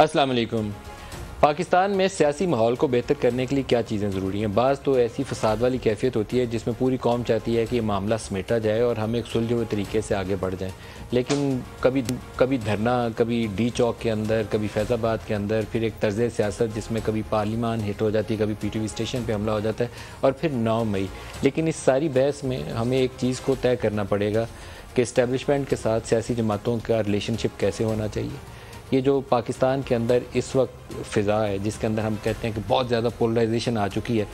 السلام علیکم۔ پاکستان میں سیاسی ماحول کو بہتر کرنے کے لیے کیا چیزیں ضروری ہیں؟ بعض تو ایسی فساد والی کیفیت ہوتی ہے جس میں پوری قوم چاہتی ہے کہ یہ معاملہ سمیٹا جائے اور ہم ایک سلجھے ہوئے طریقے سے آگے بڑھ جائیں، لیکن کبھی دھرنا، کبھی ڈی چوک کے اندر، کبھی فیض آباد کے اندر، پھر ایک طرز سیاست جس میں کبھی پارلیمان ہٹ ہو جاتی ہے، کبھی پی ٹی وی اسٹیشن پہ حملہ ہو جاتا ہے، اور پھر 9 مئی۔ لیکن اس ساری بحث میں ہمیں ایک چیز کو طے کرنا پڑے گا کہ اسٹیبلشمنٹ کے ساتھ سیاسی جماعتوں کا ریلیشن شپ کیسے ہونا چاہیے۔ یہ جو پاکستان کے اندر اس وقت فضا ہے جس کے اندر ہم کہتے ہیں کہ بہت زیادہ پولرائزیشن آ چکی ہے،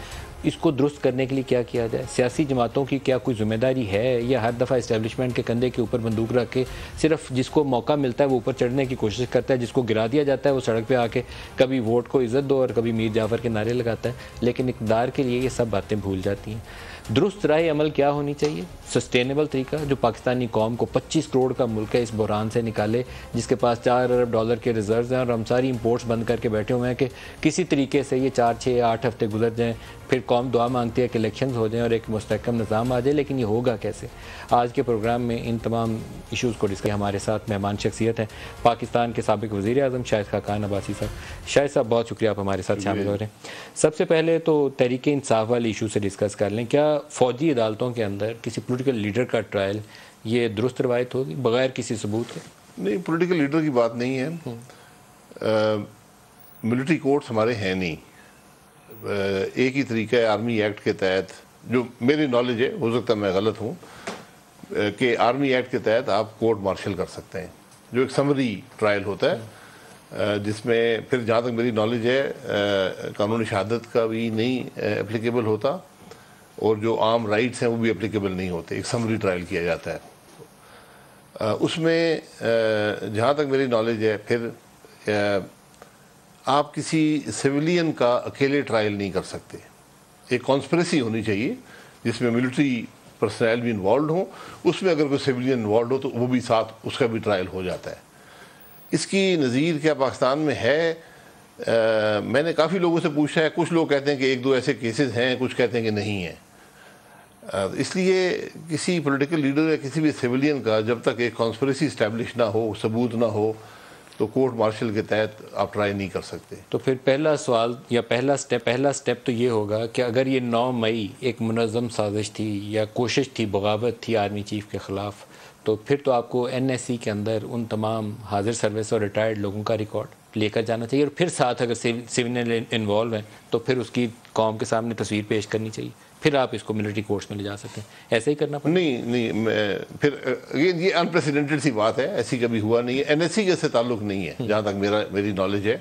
اس کو درست کرنے کے لیے کیا کیا جائے؟ سیاسی جماعتوں کی کیا کوئی ذمہ داری ہے، یا ہر دفعہ اسٹیبلشمنٹ کے کندھے کے اوپر بندوق رکھ کے صرف جس کو موقع ملتا ہے وہ اوپر چڑھنے کی کوشش کرتا ہے، جس کو گرا دیا جاتا ہے وہ سڑک پہ آ کے کبھی ووٹ کو عزت دو اور کبھی میر جعفر کے نعرے لگاتا ہے، لیکن اقتدار کے لیے یہ سب باتیں بھول جاتی ہیں۔ درست راہ عمل کیا ہونی چاہیے؟ سسٹینیبل طریقہ جو پاکستانی قوم کو 25 کروڑ کا ملک ہے اس بحران سے نکالے، جس کے پاس $4 ارب کے ریزروز ہیں اور ہم ساری امپورٹس بند کر کے بیٹھے ہوئے ہیں کہ کسی طریقے سے یہ 4 6 8 ہفتے گزر جائیں، پھر قوم دعا مانگتی ہے کہ الیکشنز ہو جائیں اور ایک مستحکم نظام آ جائے، لیکن یہ ہوگا کیسے؟ آج کے پروگرام میں ان تمام ایشوز کو ڈسکس ہمارے ساتھ مہمان شخصیت ہیں پاکستان کے سابق وزیر اعظم شاہد خاقان عباسی صاحب۔ شاہد صاحب بہت شکریہ آپ ہمارے ساتھ شامل ہو رہے ہیں۔ سب سے پہلے تو تحریک انصاف والے ایشو سے ڈسکس کر لیں، کیا فوجی عدالتوں کے اندر کسی پولیٹیکل لیڈر کا ٹرائل یہ درست روایت ہوگی بغیر کسی ثبوت کے؟ نہیں، پولیٹیکل لیڈر کی بات نہیں ہے، ملٹری کورٹس ہمارے ہیں نہیں۔ ایک ہی طریقہ ہے آرمی ایکٹ کے تحت، جو میری نالج ہے، ہو سکتا ہے میں غلط ہوں، کہ آرمی ایکٹ کے تحت آپ کورٹ مارشل کر سکتے ہیں، جو ایک سمری ٹرائل ہوتا ہے، جس میں پھر جہاں تک میری نالج ہے قانون شہادت کا بھی نہیں اپلیکیبل ہوتا، اور جو عام رائٹس ہیں وہ بھی اپلیکیبل نہیں ہوتے، ایک سمری ٹرائل کیا جاتا ہے۔ اس میں جہاں تک میری نالج ہے پھر آپ کسی سویلین کا اکیلے ٹرائل نہیں کر سکتے، ایک کانسپریسی ہونی چاہیے جس میں ملٹری پرسنل بھی انوالوڈ ہوں، اس میں اگر کوئی سویلین انوالوڈ ہو تو وہ بھی ساتھ اس کا بھی ٹرائل ہو جاتا ہے۔ اس کی نظیر کیا پاکستان میں ہے؟ میں نے کافی لوگوں سے پوچھا ہے، کچھ لوگ کہتے ہیں کہ 1 2 ایسے کیسز ہیں، کچھ کہتے ہیں کہ نہیں ہیں۔ اس لیے کسی پولیٹیکل لیڈر یا کسی بھی سیولین کا جب تک ایک کانسپریسی اسٹیبلش نہ ہو، ثبوت نہ ہو، تو کورٹ مارشل کے تحت آپ ٹرائی نہیں کر سکتے۔ تو پھر پہلا سوال یا پہلا سٹیپ تو یہ ہوگا کہ اگر یہ 9 مئی ایک منظم سازش تھی یا کوشش تھی، بغاوت تھی آرمی چیف کے خلاف، تو پھر تو آپ کو NSC کے اندر ان تمام حاضر سروس اور ریٹائرڈ لوگوں کا ریکارڈ لے کر جانا چاہیے، اور پھر ساتھ اگر سیونل انوالو ہیں تو پھر اس کی قوم کے سامنے تصویر پیش کرنی چاہیے، پھر آپ اس کو ملٹری کورٹس میں لے جا سکتے ہیں۔ ایسے ہی کرنا پڑے؟ نہیں، پھر یہ انپریسیڈنٹڈ سی بات ہے، ایسی کبھی ہوا نہیں ہے۔ NSC کے سے تعلق نہیں ہے جہاں تک میری نالج ہے،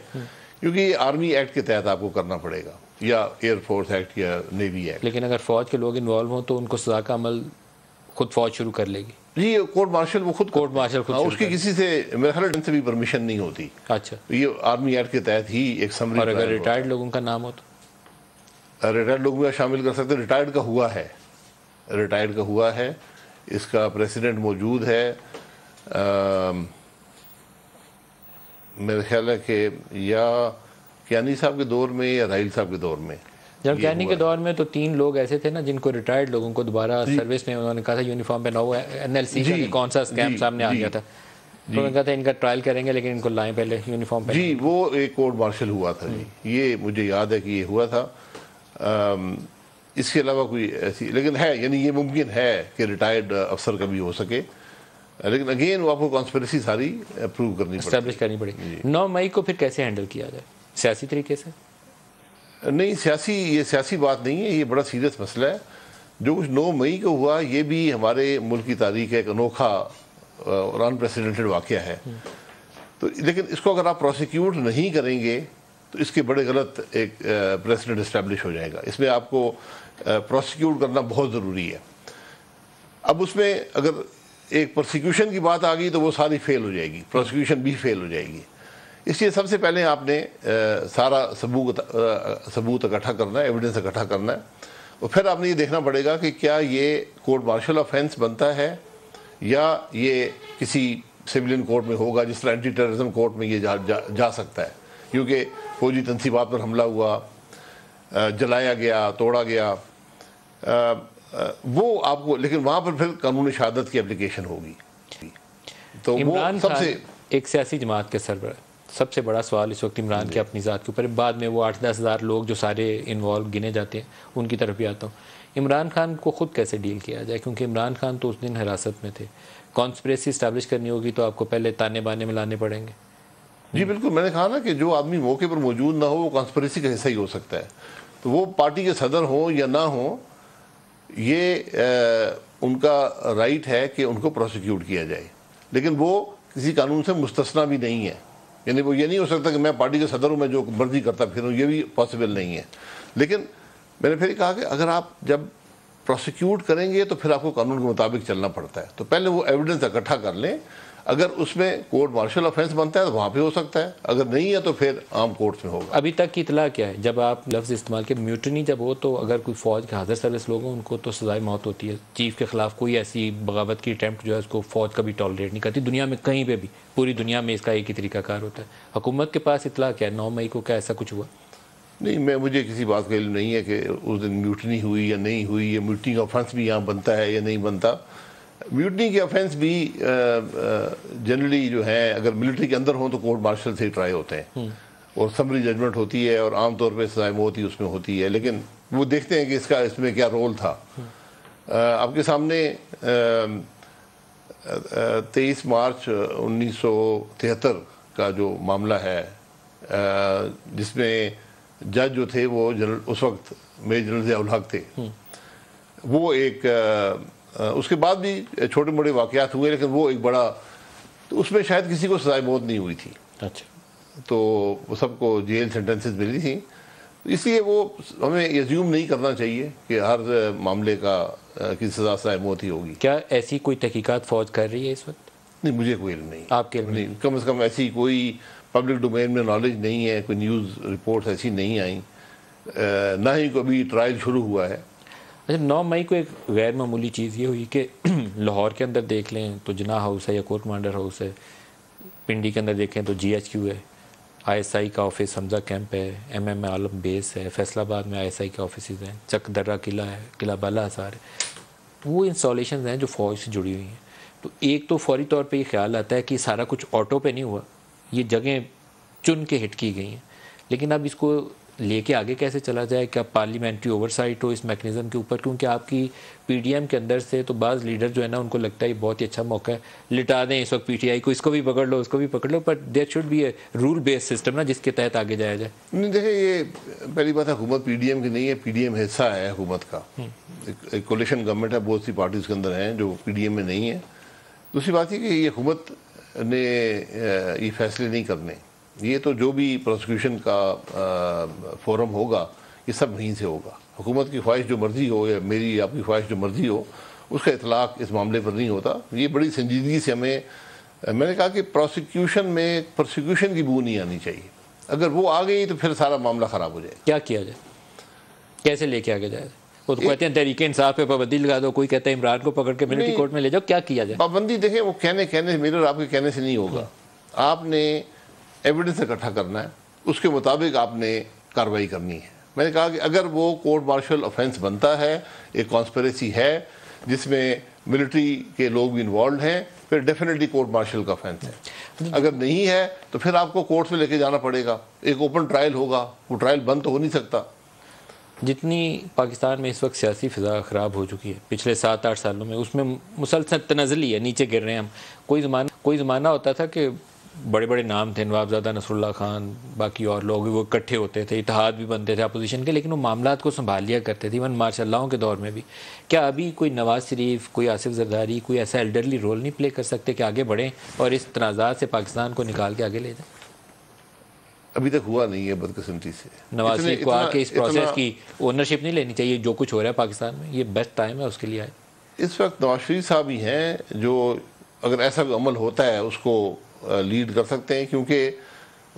کیونکہ یہ آرمی ایکٹ کے تحت آپ کو کرنا پڑے گا، یا ایئر فورس ایکٹ یا نیوی ایکٹ۔ لیکن اگر فوج کے لوگ انوالو ہوں تو ان کو سزا کا عمل خود فوج شروع کر لے گی؟ جی، کورٹ مارشل وہ خود اس کی کسی سے میرے خیال سے بھی پرمیشن نہیں ہوتی۔ اچھا، یہ آرمی ایکٹ کے تحت ہی ایک سمری۔ اور اگر ریٹائرڈ لوگوں کا نام ہو تو ریٹائرڈ لوگ بھی شامل کر سکتے ہیں۔ ریٹائرڈ کا ہوا ہے، اس کا پریسیڈنٹ موجود ہے، میرے خیال ہے کہ یا کیانی صاحب کے دور میں یا راحیل صاحب کے دور میں۔ جب کیانی کے دور میں تو 3 لوگ ایسے تھے نا جن کو ریٹائرڈ لوگوں کو دوبارہ سروس میں انہوں نے کہا تھا یونیفارم پہنا ہوا ہے، NLC کا کون سا اسکیم سامنے آ گیا تھا، تو انہوں نے کہا تھا ان کا ٹرائل کریں گے لیکن ان کو لائیں پہلے یونیفارم پہنے۔ جی، وہ ایک کورٹ مارشل ہوا تھا، جی یہ مجھے یاد ہے کہ یہ ہوا تھا۔ اس کے علاوہ کوئی ایسی، لیکن ہے، یعنی یہ ممکن ہے کہ ریٹائرڈ افسر کا بھی ہو سکے، لیکن اگین وہ آپ کو کانسپریسی ساری پروو کرنی پڑے گی۔ 9 مئی کو پھر کیسے ہینڈل کیا جائے؟ سیاسی طریقے سے؟ نہیں، یہ سیاسی بات نہیں ہے، یہ بڑا سیریس مسئلہ ہے۔ جو کچھ 9 مئی کو ہوا یہ بھی ہمارے ملک کی تاریخ ایک انوکھا اور انپریسیڈنٹڈ واقعہ ہے، تو لیکن اس کو اگر آپ پروسیکیوٹ نہیں کریں گے تو اس کے بڑے غلط ایک پریسیڈنٹ اسٹیبلش ہو جائے گا۔ اس میں آپ کو پروسیکیوٹ کرنا بہت ضروری ہے۔ اب اس میں اگر ایک پروسیکیوشن کی بات آ گئی تو وہ ساری فیل ہو جائے گی، پروسیکیوشن بھی فیل ہو جائے گی۔ اس لیے سب سے پہلے آپ نے سارا ثبوت اکٹھا کرنا ہے، ایویڈنس اکٹھا کرنا ہے، اور پھر آپ نے یہ دیکھنا پڑے گا کہ کیا یہ کورٹ مارشل آفینس بنتا ہے یا یہ کسی سویلین کورٹ میں ہوگا، جس طرح اینٹی ٹیررزم کورٹ میں یہ جا سکتا ہے، کیونکہ فوجی تنصیبات پر حملہ ہوا، جلایا گیا، توڑا گیا، وہ آپ کو، لیکن وہاں پر پھر قانون شہادت کی اپلیکیشن ہوگی۔ تو عمران خان ایک سیاسی جماعت کے سربراہ، سب سے بڑا سوال اس وقت عمران کے اپنی ذات کے اوپر، بعد میں وہ 8-10 ہزار لوگ جو سارے انوالو گنے جاتے ہیں ان کی طرف بھی آتا ہوں۔ عمران خان کو خود کیسے ڈیل کیا جائے، کیونکہ عمران خان تو اس دن حراست میں تھے، کانسپریسی اسٹیبلش کرنی ہوگی تو آپ کو پہلے تانے بانے میں لانے پڑیں گے۔ جی بالکل، میں نے کہا نا کہ جو آدمی موقع پر موجود نہ ہو وہ کانسپریسی کا حصہ ہی ہو سکتا ہے، تو وہ پارٹی کے صدر ہوں یا نہ ہوں، یہ ان کا رائٹ ہے کہ ان کو پروسیکیوٹ کیا جائے، لیکن وہ کسی قانون سے مستثنا بھی نہیں ہے۔ یعنی وہ یہ نہیں ہو سکتا کہ میں پارٹی کے صدر ہوں، میں جو مرضی کرتا پھروں، یہ بھی پاسبل نہیں ہے۔ لیکن میں نے پھر کہا کہ اگر آپ جب پروسیکیوٹ کریں گے تو پھر آپ کو قانون کے مطابق چلنا پڑتا ہے، تو پہلے وہ ایویڈنس اکٹھا کر لیں، اگر اس میں کورٹ مارشل آفینس بنتا ہے تو وہاں پہ ہو سکتا ہے، اگر نہیں ہے تو پھر عام کورٹس میں ہوگا۔ ابھی تک کی اطلاع کیا ہے؟ جب آپ لفظ استعمال کے میوٹنی جب ہو تو اگر کوئی فوج کے حاضر سروس لوگ ہوں ان کو تو سزائے موت ہوتی ہے، چیف کے خلاف کوئی ایسی بغاوت کی اٹیمپٹ جو ہے اس کو فوج کبھی ٹالریٹ نہیں کرتی، دنیا میں کہیں پہ بھی، پوری دنیا میں اس کا ایک ہی طریقہ کار ہوتا ہے۔ حکومت کے پاس اطلاع کیا ہے 9 مئی کو کیا ایسا کچھ ہوا؟ نہیں، مجھے کسی بات کا علم نہیں ہے کہ اس دن میوٹنی ہوئی یا نہیں ہوئی، یا میوٹنی کا آفینس بھی یہاں بنتا ہے یا نہیں بنتا۔ میوٹنی کے آفینس بھی جنرلی جو ہے اگر ملٹری کے اندر ہوں تو کورٹ مارشل سے ہی ٹرائی ہوتے ہیں، اور سمری ججمنٹ ہوتی ہے اور عام طور پہ سزائے موت ہی اس میں ہوتی ہے، لیکن وہ دیکھتے ہیں کہ اس میں کیا رول تھا۔ آپ کے سامنے 23 مارچ 1973 کا جو معاملہ ہے، جس میں جج جو تھے وہ اس وقت میجر جنرل ضیاء الحق تھے، وہ ایک اس کے بعد بھی چھوٹے موٹے واقعات ہوئے، لیکن وہ ایک بڑا، تو اس میں شاید کسی کو سزائے موت نہیں ہوئی تھی، اچھا، تو وہ سب کو جیل سینٹنسز ملی تھیں، اس لیے وہ ہمیں ایزیوم نہیں کرنا چاہیے کہ ہر معاملے کی سزا سزائے موت ہی ہوگی۔ کیا ایسی کوئی تحقیقات فوج کر رہی ہے اس وقت؟ نہیں، مجھے کوئی علم نہیں، آپ کے علم نہیں؟ کم از کم ایسی کوئی پبلک ڈومین میں نالج نہیں ہے، کوئی نیوز رپورٹس ایسی نہیں آئیں، نہ ہی کبھی ٹرائل شروع ہوا ہے۔ اچھا، 9 مئی کو ایک غیر معمولی چیز یہ ہوئی کہ لاہور کے اندر دیکھ لیں تو جناح ہاؤس ہے یا کور کمانڈر ہاؤس ہے، پنڈی کے اندر دیکھیں تو GHQ ہے، ISI کا آفس حمزہ کیمپ ہے، MM عالم بیس ہے، فیصل آباد میں ISI کے آفیسز ہیں، چک درہ قلعہ ہے، قلعہ بالا حصار ہے، وہ انسٹالیشنز ہیں جو فوج سے جڑی ہوئی ہیں۔ تو ایک تو فوری طور پہ یہ خیال آتا ہے کہ سارا کچھ آٹو پہ نہیں ہوا، یہ جگہیں چن کے ہٹ کی گئی ہیں، لیکن اب اس کو لے کے آگے کیسے چلا جائے؟ کیا پارلیمنٹری اوورسائٹ ہو اس میکنزم کے اوپر؟ کیونکہ آپ کی PDM کے اندر سے تو بعض لیڈر جو ہے نا ان کو لگتا ہے یہ بہت ہی اچھا موقع ہے، لٹا دیں اس وقت PTI کو، اس کو بھی پکڑ لو اس کو بھی پکڑ لو، but there should be a rule base system نا جس کے تحت آگے جایا جائے۔ نہیں دیکھیں، یہ پہلی بات حکومت PDM کی نہیں ہے، PDM حصہ ہے حکومت کا، ایک کولیشن گورنمنٹ ہے، بہت سی پارٹیز کے اندر ہیں جو PDM میں نہیں ہے۔ دوسری بات یہ کہ یہ حکومت نے یہ فیصلے نہیں کرنے، یہ تو جو بھی پروسیکیوشن کا فورم ہوگا یہ سب وہیں سے ہوگا، حکومت کی خواہش جو مرضی ہو یا میری آپ کی خواہش جو مرضی ہو، اس کا اطلاق اس معاملے پر نہیں ہوتا۔ یہ بڑی سنجیدگی سے ہمیں، میں نے کہا کہ پروسیکیوشن میں پرسیکیوشن کی بو نہیں آنی چاہیے، اگر وہ آ گئی تو پھر سارا معاملہ خراب ہو جائے گا۔ کیا کیا جائے، کیسے لے کے آگے جائے؟ وہ تو کہتے ہیں تحریک انصاف پہ پابندی لگا دو، کوئی کہتا ہے عمران کو پکڑ کے ملٹری کورٹ میں لے جاؤ، کیا کیا جائے؟ پابندی دیکھیں وہ کہنے میرے اور آپ کے کہنے سے نہیں ہوگا، آپ نے ایویڈنس اکٹھا کرنا ہے، اس کے مطابق آپ نے کارروائی کرنی ہے۔ میں نے کہا کہ اگر وہ کورٹ مارشل آفینس بنتا ہے، ایک کانسپریسی ہے جس میں ملٹری کے لوگ بھی انوالوڈ ہیں، پھر ڈیفینیٹلی کورٹ مارشل کا آفینس ہے۔ اگر نہیں ہے تو پھر آپ کو کورٹ میں لے کے جانا پڑے گا، ایک اوپن ٹرائل ہوگا، وہ ٹرائل بند تو ہو نہیں سکتا۔ جتنی پاکستان میں اس وقت سیاسی فضا خراب ہو چکی ہے پچھلے 7-8 سالوں میں، اس میں مسلسل تنزلی ہے، نیچے گر رہے ہیں ہم۔ کوئی زمانہ ہوتا تھا کہ بڑے بڑے نام تھے، نواب زادہ نصر اللہ خان، باقی اور لوگ وہ اکٹھے ہوتے تھے، اتحاد بھی بنتے تھے اپوزیشن کے، لیکن وہ معاملات کو سنبھال لیا کرتے تھے، ایون ماشاء اللہ کے دور میں بھی۔ کیا ابھی کوئی نواز شریف، کوئی آصف زرداری، کوئی ایسا ایلڈرلی رول نہیں پلے کر سکتے کہ آگے بڑھیں اور اس تنازعات سے پاکستان کو نکال کے آگے لے جائیں؟ ابھی تک ہوا نہیں ہے بدقسمتی سے۔ نواز شریف کو آ کے اس پروسیس کی اونرشپ نہیں لینی چاہیے؟ جو کچھ ہو رہا ہے پاکستان میں یہ بیسٹ ٹائم ہے اس کے لیے آئے۔ اس وقت نواز شریف صاحب ہی ہیں جو اگر ایسا کوئی عمل ہوتا ہے اس کو لیڈ کر سکتے ہیں، کیونکہ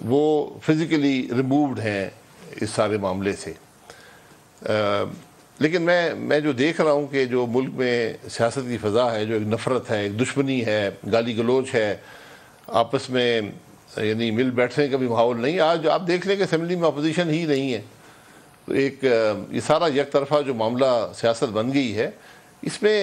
وہ فزیکلی ریمووڈ ہیں اس سارے معاملے سے۔ لیکن میں جو دیکھ رہا ہوں کہ جو ملک میں سیاست کی فضا ہے، جو ایک نفرت ہے، ایک دشمنی ہے، گالی گلوچ ہے، آپس میں یعنی مل بیٹھنے کا بھی ماحول نہیں۔ آج آپ دیکھ لیں کہ اسمبلی میں اپوزیشن ہی نہیں ہے، تو ایک یہ سارا یک طرفہ جو معاملہ سیاست بن گئی ہے، اس میں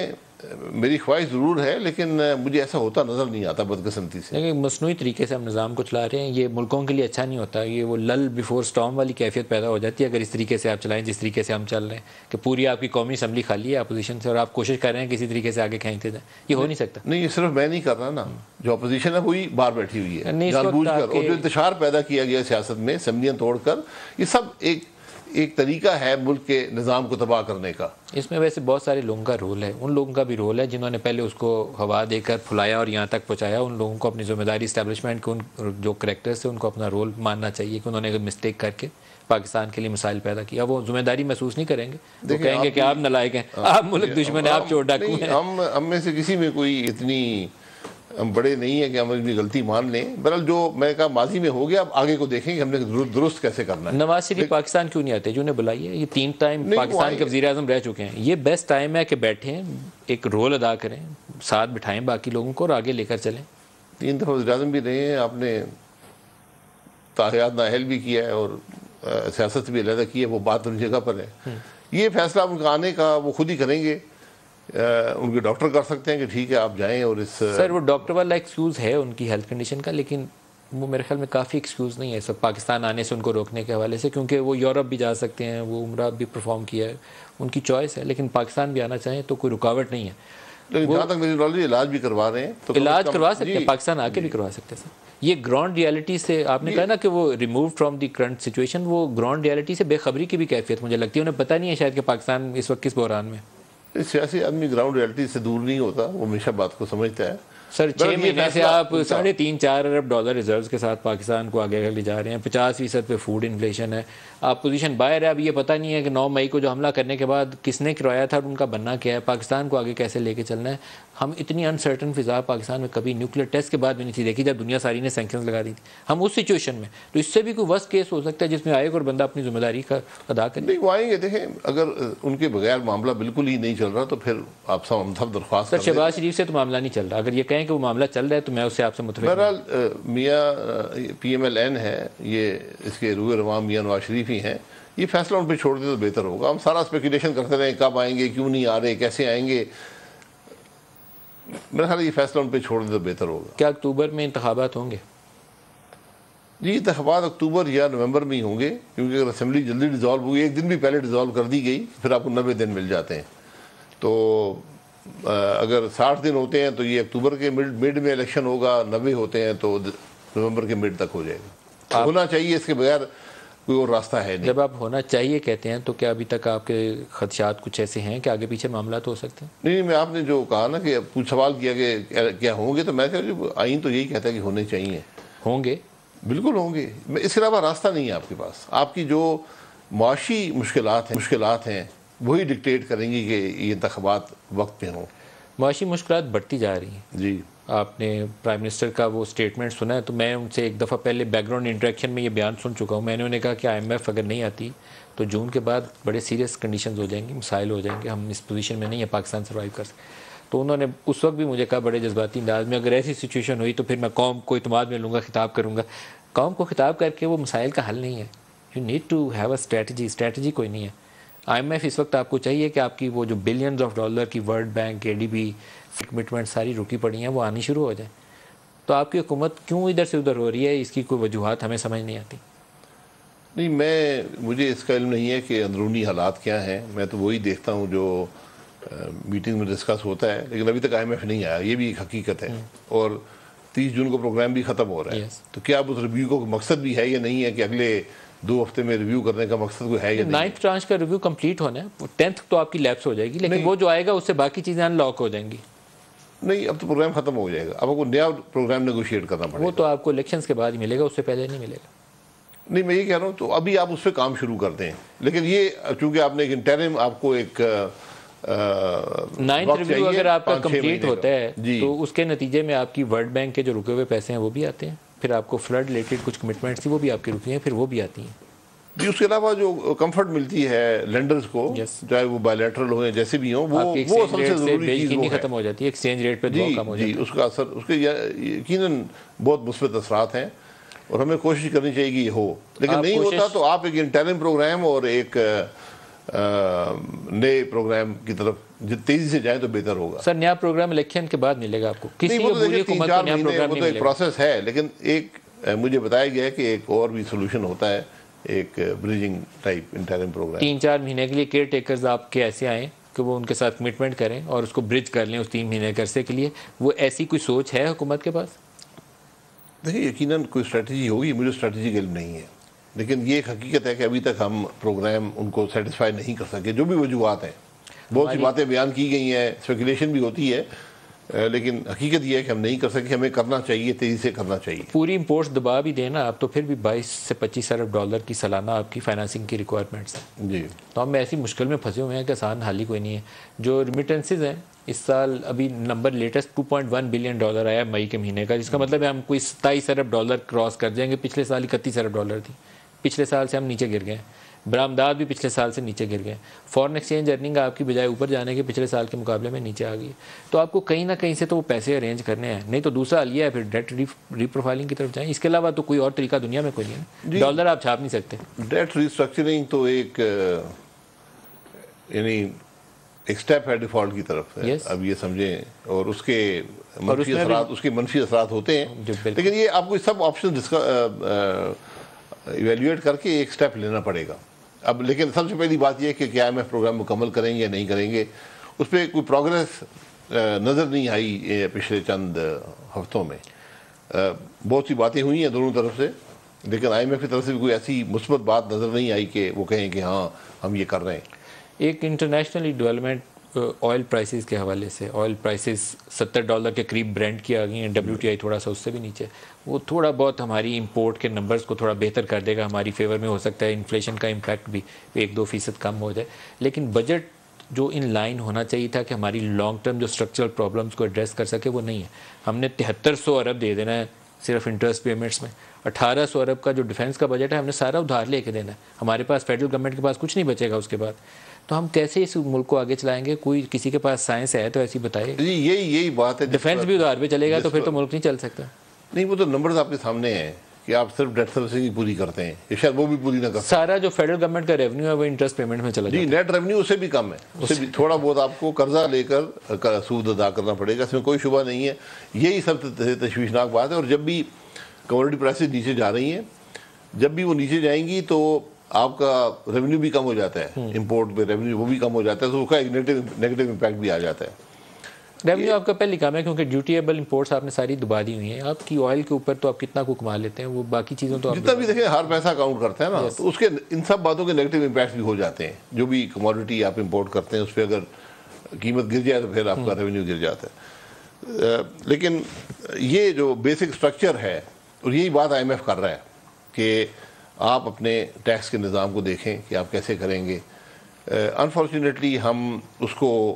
میری خواہش ضرور ہے، لیکن مجھے ایسا ہوتا نظر نہیں آتا بدقسمتی سے. لیکن مصنوعی طریقے سے ہم نظام کو چلا رہے ہیں، یہ ملکوں کے لیے اچھا نہیں ہوتا. یہ وہ لل بیفور سٹارم والی کیفیت پیدا ہو جاتی ہے اگر اس طریقے سے آپ چلائیں جس طریقے سے ہم چل رہے ہیں، کہ پوری آپ کی قومی اسمبلی خالی ہے اپوزیشن سے اور آپ کوشش کر رہے ہیں کسی طریقے سے آگے کھینچتے جائیں. یہ ہو نہیں سکتا. نہیں، یہ صرف میں نہیں کر رہا نا، جو اپوزیشن ہے وہی باہر بیٹھی ہوئی ہے جان بوجھ کر، اور جو انتشار پیدا کیا گیا سیاست میں اسمبلیاں توڑ کر، یہ سب ایک طریقہ ہے ملک کے نظام کو تباہ کرنے کا. اس میں ویسے بہت سارے لوگوں کا رول ہے، ان لوگوں کا بھی رول ہے جنہوں نے پہلے اس کو ہوا دے کر پھلایا اور یہاں تک پہنچایا. ان لوگوں کو اپنی ذمہ داری اسٹیبلشمنٹ کے ان جو کریکٹرس ہیں ان کو اپنا رول ماننا چاہیے کہ انہوں نے مسٹیک کر کے پاکستان کے لیے مسائل پیدا کیا. وہ ذمہ داری محسوس نہیں کریں گے، وہ کہیں گے کہ آپ نالائق ہیں، آپ ملک دشمن ہیں، آپ چور ڈاکو ہیں. ہم میں سے کسی میں کوئی اتنی ہم بڑے نہیں ہیں کہ ہم اپنی غلطی مان لیں. بہرحال جو میں کہا ماضی میں ہو گیا، اب آگے کو دیکھیں کہ ہم نے درست کیسے کرنا ہے. نواز شریف پاکستان کیوں نہیں آتے؟ جو انہیں بلائیے، یہ 3 ٹائم پاکستان کے وزیر اعظم رہ چکے ہیں. یہ بیسٹ ٹائم ہے کہ بیٹھیں، ایک رول ادا کریں، ساتھ بٹھائیں باقی لوگوں کو اور آگے لے کر چلیں. 3 دفعہ وزیر اعظم بھی رہے ہیں، آپ نے تاحیات نااہل بھی کیا ہے اور سیاست بھی علیحدہ کی ہے، وہ بات ان جگہ پر ہے. یہ فیصلہ ان کا آنے کا وہ خود ہی کریں گے. ان کے ڈاکٹر کر سکتے ہیں کہ ٹھیک ہے آپ جائیں. اور اس سر وہ ڈاکٹر والا ایکسکیوز ہے ان کی ہیلتھ کنڈیشن کا، لیکن وہ میرے خیال میں کافی ایکسکیوز نہیں ہے سب پاکستان آنے سے ان کو روکنے کے حوالے سے، کیونکہ وہ یورپ بھی جا سکتے ہیں، وہ عمرہ بھی پرفارم کیا ہے، ان کی چوائس ہے. لیکن پاکستان بھی آنا چاہیں تو کوئی رکاوٹ نہیں ہے. لیکن جہاں تک میری نالج علاج بھی کروا رہے ہیں تو علاج کروا سکتے ہیں، پاکستان آ کے بھی کروا سکتے ہیں. سر یہ گراؤنڈ ریالٹی سے آپ نے کہا نا کہ وہ remove from the current situation, وہ گراؤنڈ ریالٹی سے بے خبری کی بھی کیفیت مجھے لگتی ہے. انہیں پتہ نہیں ہے شاید کہ پاکستان اس وقت کس بحران میں. سیاسی آدمی گراؤنڈ ریالٹی سے دور نہیں ہوتا، وہ ہمیشہ بات کو سمجھتا ہے. سر 6 مہینے سے آپ 3.5-4 ارب ڈالر ریزروز کے ساتھ پاکستان کو آگے لے جا رہے ہیں. 50% پہ فوڈ انفلیشن ہے، آپ پوزیشن باہر ہے. اب یہ پتہ نہیں ہے کہ 9 مئی کو جو حملہ کرنے کے بعد کس نے کروایا تھا اور ان کا بننا کیا ہے، پاکستان کو آگے کیسے لے کے چلنا ہے. ہم اتنی انسرٹن فضا پاکستان میں کبھی نیوکلیر ٹیسٹ کے بعد بھی نہیں تھی دیکھی جب دنیا ساری نے سینکشنز لگا دی تھی. ہم اس سچویشن میں، تو اس سے بھی کوئی ورسٹ کیس ہو سکتا ہے جس میں آئے اور بندہ اپنی ذمہ داری کا ادا کرے. نہیں، وہ آئیں گے. دیکھیں اگر ان کے بغیر معاملہ بالکل ہی نہیں چل رہا تو پھر آپ سب درخواست سر شہباز شریف سے تو معاملہ نہیں چل رہا. اگر یہ کہیں کہ وہ معاملہ چل رہا ہے تو میں اس سے آپ سے متفق. بہرحال میاں PMLN ہے، یہ اس کے روح رواں میاں نواز شریف ہی ہیں. یہ فیصلہ ان پہ چھوڑ دیں تو بہتر ہوگا. ہم سارا اسپیکولیشن کرتے رہیں کب آئیں گے، کیوں نہیں آ رہے، کیسے آئیں گے. میرا خیال یہ فیصلہ ان پہ چھوڑ دیں تو بہتر ہوگا. کیا اکتوبر میں انتخابات ہوں گے؟ جی انتخابات اکتوبر یا نومبر میں ہی ہوں گے، کیونکہ اگر اسمبلی جلدی ڈیزالو ہوئی، 1 دن بھی پہلے ڈیزالو کر دی گئی پھر آپ کو 90 دن مل جاتے ہیں. تو اگر 60 دن ہوتے ہیں تو یہ اکتوبر کے مڈ میں الیکشن ہوگا، 90 ہوتے ہیں تو نومبر کے مڈ تک ہو جائے گا. ہونا چاہیے، اس کے بغیر کوئی اور راستہ ہے نہیں. جب آپ ہونا چاہیے کہتے ہیں تو کیا ابھی تک آپ کے خدشات کچھ ایسے ہیں کہ آگے پیچھے معاملات ہو سکتے ہیں؟ نہیں، میں آپ نے جو کہا نا کہ کچھ سوال کیا کہ کیا ہوں گے، تو میں کہا آئین تو یہی کہتا ہے کہ ہونے چاہیے. ہوں گے، بالکل ہوں گے. اس کے علاوہ راستہ نہیں ہے آپ کے پاس. آپ کی جو معاشی مشکلات ہیں وہی ڈکٹیٹ کریں گی کہ یہ انتخابات وقت پہ ہوں. معاشی مشکلات بڑھتی جا رہی ہیں. جی آپ نے پرائم منسٹر کا وہ سٹیٹمنٹ سنا ہے، تو میں ان سے ایک دفعہ پہلے بیک گراؤنڈ انٹریکشن میں یہ بیان سن چکا ہوں. میں نے انہیں کہا کہ IMF اگر نہیں آتی تو جون کے بعد بڑے سیریس کنڈیشنز ہو جائیں گی، مسائل ہو جائیں گے، ہم اس پوزیشن میں نہیں ہیں پاکستان سروائیو کر سکتے. تو انہوں نے اس وقت بھی مجھے کہا بڑے جذباتی انداز میں، اگر ایسی سچویشن ہوئی تو پھر میں قوم کو اعتماد میں لوں گا، خطاب کروں گا. قوم کو خطاب کر کے وہ مسائل کا حل نہیں ہے. You need to have a strategy کوئی نہیں ہے. IMF اس وقت آپ کو چاہیے کہ آپ کی وہ جو بلینز آف ڈالر کی ورلڈ بینک ADB کمٹمنٹ ساری رکی پڑی ہیں وہ آنی شروع ہو جائیں. تو آپ کی حکومت کیوں ادھر سے ادھر ہو رہی ہے، اس کی کوئی وجوہات ہمیں سمجھ نہیں آتی. نہیں، مجھے اس کا علم نہیں ہے کہ اندرونی حالات کیا ہیں. میں تو وہی دیکھتا ہوں جو میٹنگ میں ڈسکس ہوتا ہے، لیکن ابھی تک IMF نہیں آیا، یہ بھی ایک حقیقت ہے. اور 30 جون کو پروگرام بھی ختم ہو رہا ہے. تو کیا اب اس ریویو کو مقصد بھی ہے یا نہیں ہے کہ اگلے 2 ہفتے میں ریویو کرنے کا مقصد کوئی ہے یا نہیں؟ 9th ٹرانچ کا ریویو کمپلیٹ ہونا ہے، 10th تو آپ کی لیپس ہو جائے گی، لیکن وہ جو آئے گا اس سے باقی چیزیں ان لاک ہو جائیں گی. نہیں، اب تو پروگرام ختم ہو جائے گا، اب آپ کو نیا پروگرام نیگوشیٹ کرنا پڑے گا. وہ تو آپ کو الیکشنز کے بعد ہی ملے گا، اس سے پہلے نہیں ملے گا. نہیں، میں یہ کہہ رہا ہوں تو ابھی آپ اس پہ کام شروع کرتے ہیں. لیکن یہ چونکہ آپ نے ایک انٹرم، آپ کو ایک 9th ریویو اگر آپ کا کمپلیٹ ہوتا ہے تو اس کے نتیجے میں آپ کی ورلڈ بینک کے جو رکے ہوئے پیسے ہیں وہ بھی آتے ہیں. پھر آپ کو فلڈ ریلیٹڈ کچھ کمٹمنٹس تھی وہ بھی آپ کی رکی ہیں، پھر وہ بھی آتی ہیں. جی، اس کے علاوہ جو کمفرٹ ملتی ہے لینڈرز کو، چاہے وہ بائیلیٹرل ہوں جیسے بھی ہوں، وہ سب سے ضروری چیز وہ ختم ہو جاتی ہے. ایکسچینج ریٹ پہ دباؤ کم ہو جاتا ہے. اس کا اثر، اس کے یقیناً بہت مثبت اثرات ہیں اور ہمیں کوشش کرنی چاہیے کہ یہ ہو. لیکن نہیں ہوتا تو آپ ایک انٹرم پروگرام اور ایک نئے پروگرام کی طرف تیزی سے جائیں تو بہتر ہوگا. سر نیا پروگرام الیکشن کے بعد ملے گا آپ کو؟ کسی بری حکومت کو نیا پروگرام نہیں ملے گا. ایک پروسیس ہے, لیکن ایک مجھے بتایا گیا ہے کہ ایک اور بھی سولوشن ہوتا ہے, ایک بریجنگ ٹائپ انٹرم پروگرام. 3-4 مہینے کے لیے کیئر ٹیکرز آپ کے ایسے آئیں کہ وہ ان کے ساتھ کمٹمنٹ کریں اور اس کو برج کر لیں اس 3 مہینے کے عرصے کے لیے. وہ ایسی کوئی سوچ ہے حکومت کے پاس؟ دیکھیے یقیناً کوئی اسٹریٹجی ہوگی, مجھے اسٹریٹجی کا علم نہیں ہے, لیکن یہ ایک حقیقت ہے کہ ابھی تک ہم پروگرام ان کو سیٹسفائی نہیں کر سکے. جو بھی وجوہات ہیں, بہت سی باتیں بیان کی گئی ہیں, اسپیکولیشن بھی ہوتی ہے, لیکن حقیقت یہ ہے کہ ہم نہیں کر سکے. ہمیں کرنا چاہیے, تیزی سے کرنا چاہیے. پوری امپورٹس دبا بھی دینا آپ تو پھر بھی 22 سے 25 ارب ڈالر کی سالانہ آپ کی فائنانسنگ کی ریکوائرمنٹس ہیں. جی تو ہم ایسی مشکل میں پھنسے ہوئے ہیں کہ آسان حال ہی کوئی نہیں ہے. جو ریمیٹنسز ہیں اس سال ابھی نمبر لیٹسٹ 2.1 بلین ڈالر آیا مئی کے مہینے کا, جس کا مطلب ہے ہم کوئی 27 ارب ڈالر کراس کر جائیں گے. پچھلے سال 31 ارب ڈالر تھی. پچھلے سال سے ہم نیچے گر گئے ہیں. برآمدات بھی پچھلے سال سے نیچے گر گئے ہیں. فورن ایکسچینج ارننگ آپ کی بجائے اوپر جانے کے پچھلے سال کے مقابلے میں نیچے آ گئی ہے. تو آپ کو کہیں نہ کہیں سے تو وہ پیسے ارینج کرنے ہیں, نہیں تو دوسرا حلیہ ہے پھر ڈیٹ ری پروفائلنگ کی طرف جائیں. اس کے علاوہ تو کوئی اور طریقہ دنیا میں کوئی نہیں ہے. ڈالر آپ چھاپ نہیں سکتے. ڈیٹ ریسٹرکچرنگ تو ایک یعنی ایک سٹیپ ہے ڈیفالٹ کی طرف. اب یہ سمجھیں, اور اس کے منفی اثرات ہوتے ہیں, لیکن یہ آپ کو سب آپشن ایویلیویٹ کر کے ایک سٹیپ لینا پڑے گا. اب لیکن سب سے پہلی بات یہ کہ کیا IMF پروگرام مکمل کریں گے یا نہیں کریں گے, اس پہ کوئی پروگریس نظر نہیں آئی پچھلے چند ہفتوں میں. بہت سی باتیں ہوئی ہیں دونوں طرف سے, لیکن IMF کی طرف سے بھی کوئی ایسی مثبت بات نظر نہیں آئی کہ وہ کہیں کہ ہاں ہم یہ کر رہے ہیں. ایک انٹرنیشنلی ڈیولپمنٹ آئل پرائسز کے حوالے سے, آئل پرائسز $70 کے قریب برینڈ کی آ گئی ہیں. WTI تھوڑا سا اس سے بھی نیچے. وہ تھوڑا بہت ہماری امپورٹ کے نمبرز کو تھوڑا بہتر کر دے گا, ہماری فیور میں ہو سکتا ہے. انفلیشن کا امپیکٹ بھی 1-2% کم ہو جائے. لیکن بجٹ جو ان لائن ہونا چاہیے تھا کہ ہماری لانگ ٹرم جو اسٹرکچرل پرابلمس کو ایڈریس کر سکے, وہ نہیں ہے. ہم نے 7300 ارب دے دینا ہے صرف انٹرسٹ پیمنٹس میں. 1800 ارب کا جو ڈیفنس کا بجٹ ہے ہم نے سارا ادھار لے کے دینا ہے. ہمارے پاس فیڈرل گورنمنٹ کے پاس کچھ نہیں بچے گا اس کے بعد. تو ہم کیسے اس ملک کو آگے چلائیں گے؟ کوئی کسی کے پاس سائنس ہے تو ایسی بتائے. یہی بات ہے. ڈیفنس بھی ادھار پہ چلے گا تو پھر تو ملک نہیں چل سکتا. نہیں, وہ تو نمبرز آپ کے سامنے ہیں کہ آپ صرف ڈیٹ سروسنگ ہی پوری کرتے ہیں, یہ شاید وہ بھی پوری نہ کر سکتے. سارا جو فیڈرل گورنمنٹ کا ریونیو ہے وہ انٹرسٹ پیمنٹ میں چلا جاتا ہے. جی, نیٹ ریونیو اس سے بھی کم ہے. اس سے بھی تھوڑا بہت آپ کو قرضہ لے کر سود ادا کرنا پڑے گا, اس میں کوئی شبہ نہیں ہے. یہی سب تشویشناک بات ہے. اور جب بھی کموڈٹی پرائسز نیچے جا رہی ہیں, جب بھی وہ نیچے جائیں گی تو آپ کا ریونیو بھی کم ہو جاتا ہے. امپورٹ پہ ریونیو وہ بھی کم ہو جاتا ہے, تو اس کا ایک نیگیٹو امپیکٹ بھی آ جاتا ہے. ریونیو آپ کا پہلے کام ہے کیونکہ ڈیوٹیبل امپورٹس آپ نے ساری دبا دی ہوئی ہیں. آپ کی آئل کے اوپر تو آپ کتنا کو کما لیتے ہیں, وہ باقی چیزوں تو جتنا بھی دیکھیں ہر پیسہ کاؤنٹ کرتا ہے نا, تو اس کے ان سب باتوں کے نیگیٹو امپیکٹ بھی ہو جاتے ہیں. جو بھی کموڈٹی آپ امپورٹ کرتے ہیں اس پہ اگر قیمت گر جائے تو پھر آپ کا ریونیو گر جاتا ہے. لیکن یہ جو بیسک اسٹرکچر ہے, اور یہی بات IMF کر رہا ہے کہ آپ اپنے ٹیکس کے نظام کو دیکھیں کہ آپ کیسے کریں گے. انفارچونیٹلی ہم اس کو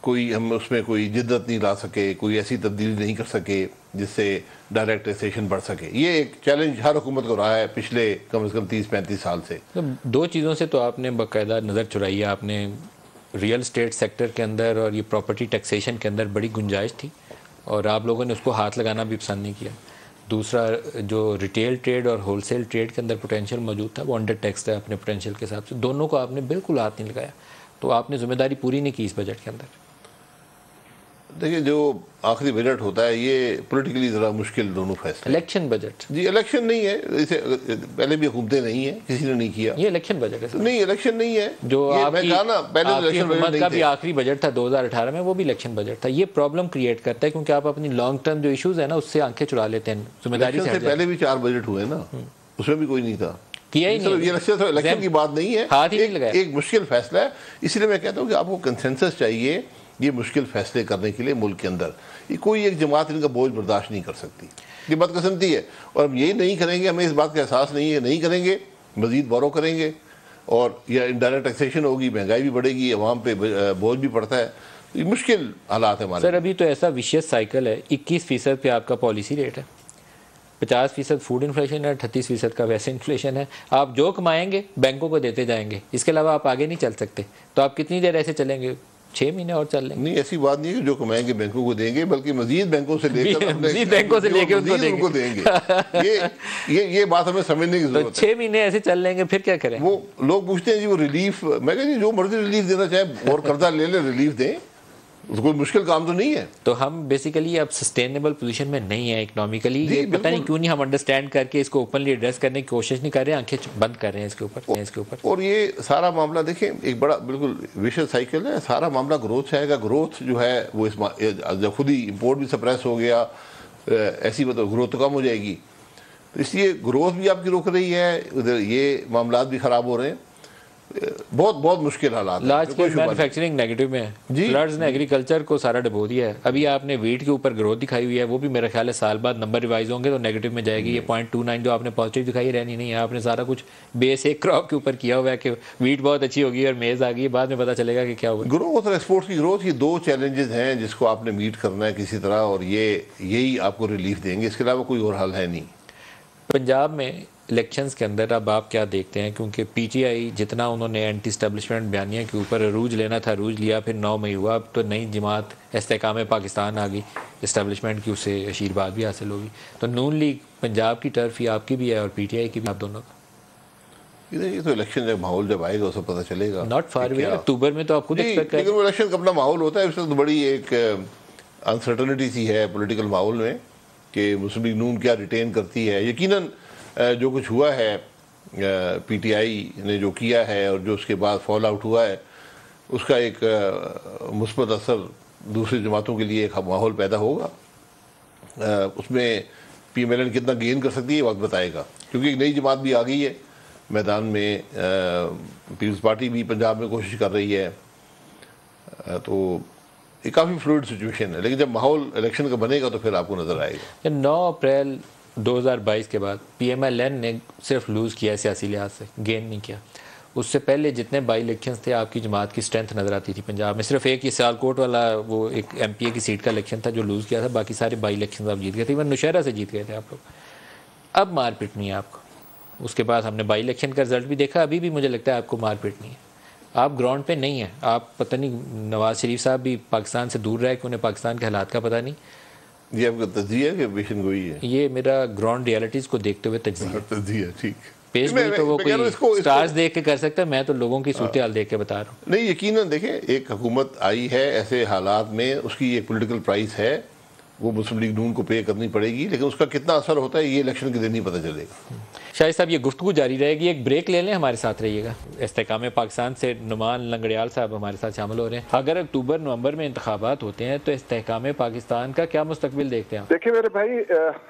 ہم اس میں کوئی جدت نہیں لا سکے, کوئی ایسی تبدیلی نہیں کر سکے جس سے ڈائریکٹ ٹیکسیشن بڑھ سکے. یہ ایک چیلنج ہر حکومت کو رہا ہے پچھلے کم از کم 30-35 سال سے. 2 چیزوں سے تو آپ نے باقاعدہ نظر چرائی ہے. آپ نے ریئل اسٹیٹ سیکٹر کے اندر اور یہ پراپرٹی ٹیکسیشن کے اندر بڑی گنجائش تھی, اور آپ لوگوں نے اس کو ہاتھ لگانا بھی پسند نہیں کیا. دوسرا جو ریٹیل ٹریڈ اور ہول سیل ٹریڈ کے اندر پوٹینشیل موجود تھا وہ انڈر ٹیکسڈ ہے اپنے پوٹینشیل کے حساب سے. دونوں کو آپ نے بالکل ہاتھ نہیں لگایا. تو آپ نے ذمہ داری پوری نہیں کی اس بجٹ کے اندر. دیکھیں جو آخری بجٹ ہوتا ہے یہ پولیٹیکلی ذرا مشکل دونوں فیصلے. الیکشن بجٹ جی الیکشن نہیں ہے, اسے پہلے بھی حکومتیں نہیں ہیں, کسی نے نہیں کیا. یہ الیکشن بجٹ ہے. نہیں الیکشن نہیں ہے. جو آپ کی حکومت کا بھی آخری بجٹ تھا 2018 میں, وہ بھی الیکشن بجٹ تھا. یہ پرابلم کریٹ کرتا ہے کیونکہ آپ اپنی لانگ ٹرم جو ایشوز ہیں نا اس سے آنکھیں چرا لیتے ہیں. ذمہ داری سے پہلے بھی 4 بجٹ ہوئے نا, اس میں بھی کوئی نہیں تھا. کیا ہی نہیں. یہ الیکشن کی بات نہیں ہے, ہاتھ ہی نہیں لگایا. ایک مشکل فیصلہ ہے. اس لیے میں کہتا ہوں کہ آپ کو کنسنسس چاہیے یہ مشکل فیصلے کرنے کے لیے ملک کے اندر. یہ کوئی ایک جماعت ان کا بوجھ برداشت نہیں کر سکتی. یہ بدقسمتی ہے, اور ہم یہی نہیں کریں گے, ہمیں اس بات کا احساس نہیں ہے, نہیں کریں گے مزید بورو کریں گے, اور یا انڈائریکٹ ٹیکسیشن ہوگی, مہنگائی بھی بڑھے گی, عوام پہ بوجھ بھی پڑتا ہے. یہ مشکل حالات ہیں ہمارے. سر ابھی تو ایسا ویشیس سائیکل ہے. 21% پہ آپ کا پالیسی ریٹ ہے, 50% فوڈ انفلیشن ہے, 38% کا ویسے انفلیشن ہے. آپ جو کمائیں گے بینکوں کو دیتے جائیں گے, اس کے علاوہ آپ آگے نہیں چل سکتے. تو آپ کتنی دیر ایسے چلیں گے؟ 6 مہینے اور چل لیں گے. نہیں ایسی بات نہیں ہے کہ جو کمائیں گے بینکوں کو دیں گے، بلکہ مزید بینکوں سے لے کر مزید بینکوں سے لے کے ان کو دیں گے. یہ بات ہمیں سمجھنے کی ضرورت ہے. 6 مہینے ایسے چل لیں گے پھر کیا کریں؟ وہ لوگ پوچھتے ہیں جی وہ ریلیف، میں کہا جی جو مرضی ریلیف دینا چاہے اور قرضہ لے لیں ریلیف دیں، کوئی مشکل کام تو نہیں ہے. تو ہم بیسیکلی اب سسٹینیبل پوزیشن میں نہیں ہیں اکنامکلی. یہ پتہ نہیں کیوں نہیں ہم انڈرسٹینڈ کر کے اس کو اوپنلی ایڈریس کرنے کی کوشش نہیں کر رہے ہیں، آنکھیں بند کر رہے ہیں اس کے اوپر. اور یہ سارا معاملہ دیکھیں ایک بڑا بالکل ویشس سائیکل ہے. سارا معاملہ گروتھ سے آئے گا. گروتھ جو ہے وہ جب خود ہی امپورٹ بھی سپریس ہو گیا، ایسی مطلب گروتھ تو کم ہو جائے گی. تو اس لیے گروتھ بھی آپ کی رک رہی ہے، ادھر یہ معاملات بھی خراب ہو رہے ہیں. بہت بہت مشکل حالات ہیں. لارج اسکیل مینوفیکچرنگ نیگیٹو میں ہے، فلڈز نے ایگریکلچر کو سارا ڈبو دیا ہے. ابھی آپ نے ویٹ کے اوپر گروتھ دکھائی ہوئی ہے، وہ بھی میرا خیال ہے سال بعد نمبر ریوائز ہوں گے تو نیگیٹو میں جائے گی. یہ 0.29 جو آپ نے پازیٹیو دکھائی رہنی نہیں ہے. آپ نے سارا کچھ بیس ایک کراپ کے اوپر کیا ہوا ہے کہ ویٹ بہت اچھی ہوگی اور میز آ گئی، بعد میں پتہ چلے گا کہ کیا ہوا. گروتھ اور ایکسپورٹ کی گروتھ، یہ دو چیلنجز ہیں جس کو آپ نے میٹ کرنا ہے کسی طرح، اور یہی آپ کو ریلیف دیں گے. اس کے علاوہ کوئی اور حل ہے نہیں. پنجاب میں الیکشنز کے اندر اب آپ کیا دیکھتے ہیں؟ کیونکہ پی ٹی آئی جتنا انہوں نے اینٹی اسٹیبلشمنٹ بیانیہ کے اوپر عروج لینا تھا عروج لیا، پھر 9 مئی ہوا. اب تو نئی جماعت استحکام پاکستان آ گئی، اسٹیبلشمنٹ کی اسے آشیرواد بھی حاصل ہوگی. تو نون لیگ پنجاب کی طرف ہی آپ کی بھی ہے اور پی ٹی آئی کی بھی، آپ دونوں کا. یہ تو الیکشن جب ماحول جب آئے گا اسے پتہ چلے گا. ناٹ فار وے، اکتوبر میں تو آپ خود ایکسپیکٹ کریں. لیکن وہ الیکشن کا اپنا ماحول ہوتا ہے. اس میں تو بڑی ایک انسرٹنٹی سی ہے پولیٹیکل ماحول میں کہ مسلم لیگ نون کیا ریٹین کرتی ہے. یقیناً جو کچھ ہوا ہے، پی ٹی آئی نے جو کیا ہے اور جو اس کے بعد فال آؤٹ ہوا ہے، اس کا ایک مثبت اثر دوسری جماعتوں کے لیے ایک ماحول پیدا ہوگا. اس میں پی ایم ایل این کتنا گین کر سکتی ہے وقت بتائے گا، کیونکہ ایک نئی جماعت بھی آ گئی ہے میدان میں. پیپلز پارٹی بھی پنجاب میں کوشش کر رہی ہے. تو یہ کافی فلوئڈ سچویشن ہے. لیکن جب ماحول الیکشن کا بنے گا تو پھر آپ کو نظر آئے گا. 9 اپریل 2022 کے بعد پی ایم ایل این نے صرف لوز کیا ہے سیاسی لحاظ سے، گین نہیں کیا. اس سے پہلے جتنے بائی الیکشنز تھے آپ کی جماعت کی اسٹرینتھ نظر آتی تھی پنجاب میں. صرف ایک یہ سیالکوٹ والا وہ ایک ایم پی اے کی سیٹ کا الیکشن تھا جو لوز کیا تھا، باقی سارے بائی الیکشنز آپ جیت گئے تھے. ایون نوشہرہ سے جیت گئے تھے آپ لوگ. اب مار پیٹ نہیں ہے آپ کو. اس کے بعد ہم نے بائی الیکشن کا رزلٹ بھی دیکھا، ابھی بھی مجھے لگتا ہے آپ کو مار پیٹ نہیں ہے. آپ گراؤنڈ پہ نہیں ہیں. آپ پتہ نہیں نواز شریف صاحب بھی پاکستان سے دور رہے کہ انہیں پاکستان کے حالات کا پتہ نہیں. یہ آپ کا تجزیہ ہے کہ پیشن گوئی ہے؟ یہ میرا گراؤنڈ ریالٹیز کو دیکھتے ہوئے تجزیہ. ٹھیک. پیش گوئی تو وہ کوئی سٹارز دیکھ کے کر سکتا ہے، میں تو لوگوں کی صورتحال دیکھ کے بتا رہا ہوں. نہیں یقیناً دیکھیں ایک حکومت آئی ہے ایسے حالات میں، اس کی ایک پولیٹیکل پرائس ہے، وہ مسلم لیگ نون کو پے کرنی پڑے گی. لیکن اس کا کتنا اثر ہوتا ہے یہ الیکشن کے دن ہی پتہ چلے گا. شاہد صاحب یہ گفتگو جاری رہے گی، ایک بریک لے لیں، ہمارے ساتھ رہیے گا. استحکام پاکستان سے نعمان لنگڑیال صاحب ہمارے ساتھ شامل ہو رہے ہیں. اگر اکتوبر نومبر میں انتخابات ہوتے ہیں تو استحکام پاکستان کا کیا مستقبل دیکھتے ہیں؟ دیکھیں میرے بھائی،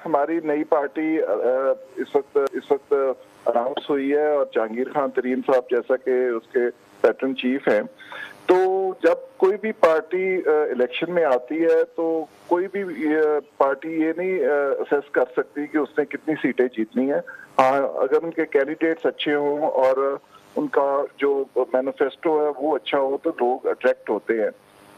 ہماری نئی پارٹی اس وقت اناؤنس ہوئی ہے اور جہانگیر خان ترین صاحب جیسا کہ اس کے پیٹرن چیف ہیں. تو جب کوئی بھی پارٹی الیکشن میں آتی ہے تو کوئی بھی پارٹی یہ نہیں اسیس کر سکتی کہ اس نے کتنی سیٹیں جیتنی ہیں. ہاں اگر ان کے کینڈیڈیٹس اچھے ہوں اور ان کا جو مینیفیسٹو ہے وہ اچھا ہو تو لوگ اٹریکٹ ہوتے ہیں.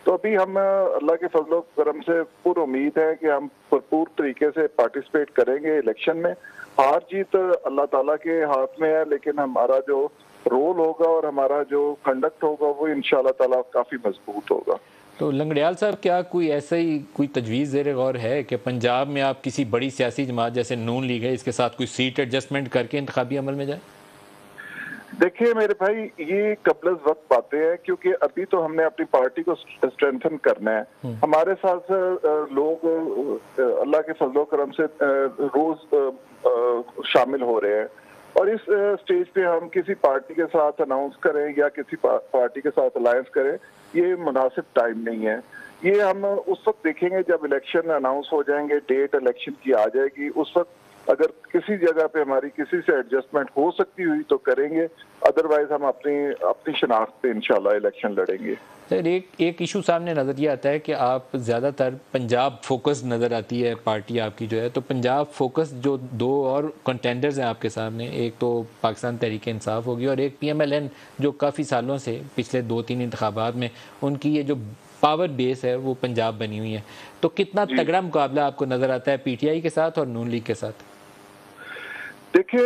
تو ابھی ہم اللہ کے فضل و کرم سے پور امید ہے کہ ہم بھرپور طریقے سے پارٹیسپیٹ کریں گے الیکشن میں. ہار جیت اللہ تعالیٰ کے ہاتھ میں ہے، لیکن ہمارا جو رول ہوگا اور ہمارا جو کنڈکٹ ہوگا وہ انشاءاللہ تعالیٰ کافی مضبوط ہوگا. تو لنگڑیال صاحب کیا کوئی ایسا ہی کوئی تجویز زیر غور ہے کہ پنجاب میں آپ کسی بڑی سیاسی جماعت جیسے نون لیگ ہے اس کے ساتھ کوئی سیٹ ایڈجسٹمنٹ کر کے انتخابی عمل میں جائے؟ دیکھیں میرے بھائی یہ قبل از وقت باتیں ہیں، کیونکہ ابھی تو ہم نے اپنی پارٹی کو اسٹرینتھن کرنا ہے. ہمارے ساتھ لوگ اللہ کے فضل و کرم سے روز شامل ہو رہے ہیں، اور اس سٹیج پہ ہم کسی پارٹی کے ساتھ اناؤنس کریں یا کسی پارٹی کے ساتھ الائنس کریں یہ مناسب ٹائم نہیں ہے. یہ ہم اس وقت دیکھیں گے جب الیکشن اناؤنس ہو جائیں گے، ڈیٹ الیکشن کی آ جائے گی. اس وقت اگر کسی جگہ پہ ہماری کسی سے ایڈجسٹمنٹ ہو سکتی ہوئی تو کریں گے، ادروائز ہم اپنی شناخت پہ انشاءاللہ الیکشن لڑیں گے. سر ایک ایشو سامنے نظر یہ آتا ہے کہ آپ زیادہ تر پنجاب فوکس نظر آتی ہے پارٹی آپ کی جو ہے. تو پنجاب فوکس جو دو اور کنٹینڈرز ہیں آپ کے سامنے، ایک تو پاکستان تحریک انصاف ہوگی اور ایک پی ایم ایل این جو کافی سالوں سے پچھلے 2-3 انتخابات میں ان کی یہ جو پاور بیس ہے وہ پنجاب بنی ہوئی ہے. تو کتنا تگڑا مقابلہ آپ کو نظر آتا ہے پی ٹی آئی کے ساتھ اور نون لیگ کے ساتھ؟ دیکھیں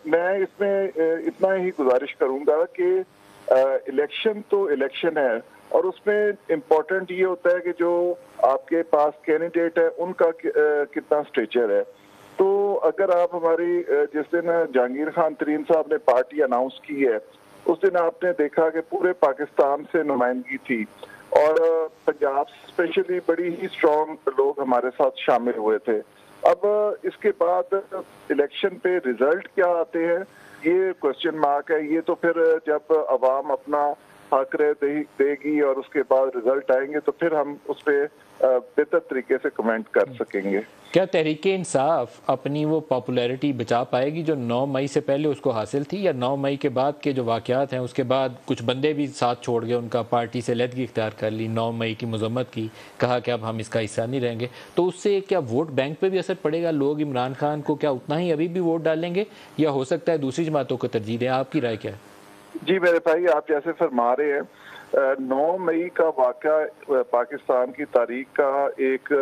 میں اس میں اتنا ہی گزارش کروں گا کہ الیکشن تو الیکشن ہے، اور اس میں امپورٹنٹ یہ ہوتا ہے کہ جو آپ کے پاس کینڈیڈیٹ ہے ان کا کتنا اسٹیچر ہے. تو اگر آپ ہماری جس دن جہانگیر خان ترین صاحب نے پارٹی اناؤنس کی ہے اس دن آپ نے دیکھا کہ پورے پاکستان سے نمائندگی تھی اور پنجاب اسپیشلی بڑی ہی اسٹرانگ لوگ ہمارے ساتھ شامل ہوئے تھے. اب اس کے بعد الیکشن پہ ریزلٹ کیا آتے ہیں یہ کوشچن مارک ہے. یہ تو پھر جب عوام اپنا حق دے گی اور اس کے بعد ریزلٹ آئیں گے تو پھر ہم اس پہ بہتر طریقے سے کمنٹ کر سکیں گے. کیا تحریک انصاف اپنی وہ پاپولیرٹی بچا پائے گی جو 9 مئی سے پہلے اس کو حاصل تھی، یا 9 مئی کے بعد کے جو واقعات ہیں اس کے بعد کچھ بندے بھی ساتھ چھوڑ گئے، ان کا پارٹی سے علیحدگی اختیار کر لی، 9 مئی کی مذمت کی، کہا کہ اب ہم اس کا حصہ نہیں رہیں گے، تو اس سے کیا ووٹ بینک پہ بھی اثر پڑے گا؟ لوگ عمران خان کو کیا اتنا ہی ابھی بھی ووٹ ڈالیں گے یا ہو سکتا ہے دوسری جماعتوں کو ترجیح دیں؟ آپ کی رائے کیا ہے؟ جی میرے بھائی، آپ جیسے فرما رہے ہیں 9 مئی کا واقعہ پاکستان کی تاریخ کا ایک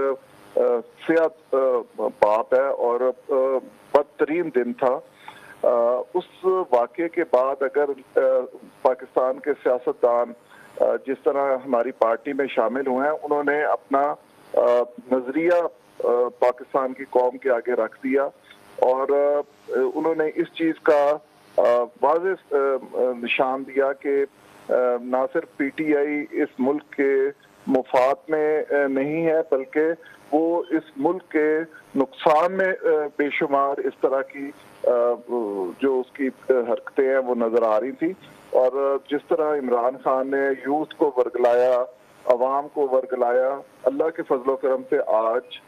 سیاہ باب ہے اور بدترین دن تھا. اس واقعے کے بعد اگر پاکستان کے سیاستدان جس طرح ہماری پارٹی میں شامل ہوئے ہیں انہوں نے اپنا نظریہ پاکستان کی قوم کے آگے رکھ دیا اور انہوں نے اس چیز کا واضح نشان دیا کہ نہ صرف پی ٹی آئی اس ملک کے مفاد میں نہیں ہے بلکہ وہ اس ملک کے نقصان میں بے شمار اس طرح کی جو اس کی حرکتیں ہیں وہ نظر آ رہی تھی. اور جس طرح عمران خان نے یوتھ کو ورگلایا، عوام کو ورگلایا، اللہ کے فضل و کرم سے آج